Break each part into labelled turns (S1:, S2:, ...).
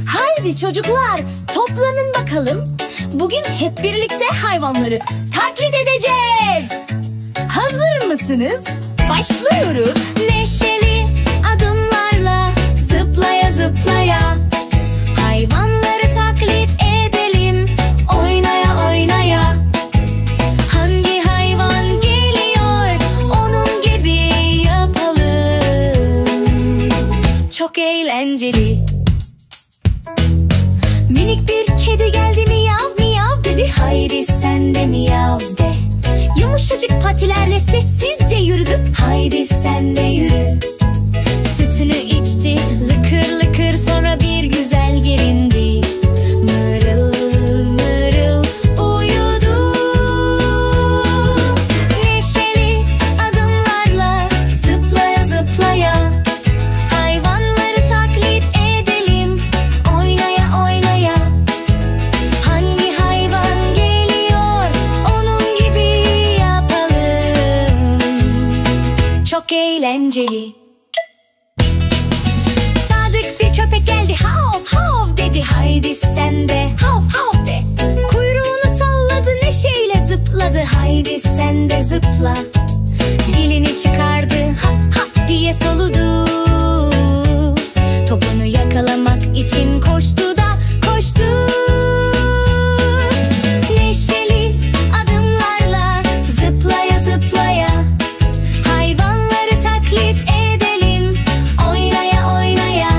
S1: Haydi çocuklar, toplanın bakalım. Bugün hep birlikte hayvanları taklit edeceğiz. Hazır mısınız? Başlıyoruz. Neşeli adımlarla zıplaya zıplaya hayvanları taklit edelim, oynaya oynaya. Hangi hayvan geliyor, onun gibi yapalım. Çok eğlenceli. Minik bir kedi geldi, miyav miyav dedi. Haydi sen de miyav de. Yumuşacık patilerle sessizce yürüdü. Haydi sen de yürü. Sütünü içti lıkır lıkır, sonra bir güzel gerindi. Mırıl mırıl uyudu. Neşeli adımlarla zıplaya zıplaya hayvanları taklit edelim, oynaya oynaya. Hangi hayvan geliyor, onun gibi yapalım. Çok eğlenceli. Sadık bir köpek geldi, hav hav dedi. Haydi sen de hav hav de. Kuyruğunu salladı, neşeyle zıpladı. Haydi sen de zıpla. Dilini çıkardı, ha ha diye soludu. Topunu yakalamak için koştu da koştu. Neşeli adımlarla zıplaya zıplaya hayvanları taklit edelim, oynaya oynaya.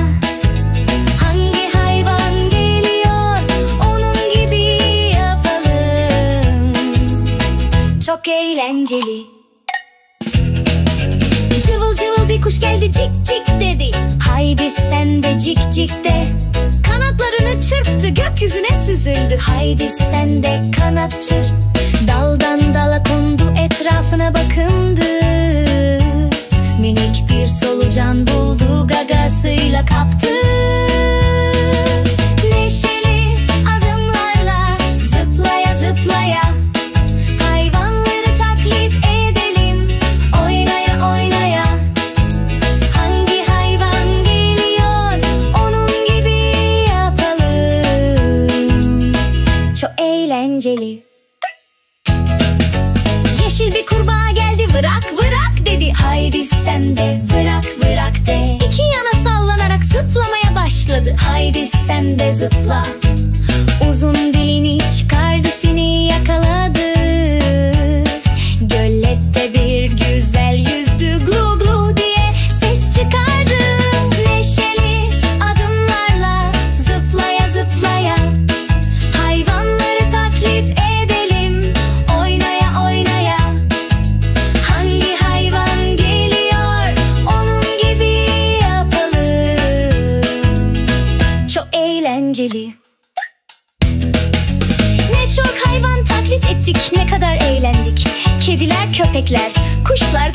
S1: Hangi hayvan geliyor, onun gibi yapalım. Çok eğlenceli. Cıvıl cıvıl bir kuş geldi, cik cik dedi. Haydi sen de cik cik de. Kanatlarını çırptı, gökyüzüne süzüldü. Haydi sen de kanat çırp. Daldan dala kondu, etrafına bakındı. Minik bir solucan buldu, gagasıyla kaptı. Neşeli adımlarla zıplaya zıplaya hayvanları taklit edelim, oynaya oynaya. Hangi hayvan geliyor, onun gibi yapalım. Çok eğlenceli. Yeşil bir kurbağa geldi, vırak vırak dedi. Haydi sen de vırak vırak de. İki yana sallanarak zıplamaya başladı. Haydi sen de zıpla. Uzun dilini çıkardı, sineği yakaladı. Göllette bir güzel yüzdü, glu glu diye ses çıkardı. Neşeli adımlarla zıplaya zıplaya hayvanları taklit edelim, oynaya oynaya. Hangi hayvan geliyor, onun gibi yapalım. Çok eğlenceli. Ne çok hayvan taklit ettik, ne kadar eğlendik. Kediler, köpekler, kuşlar,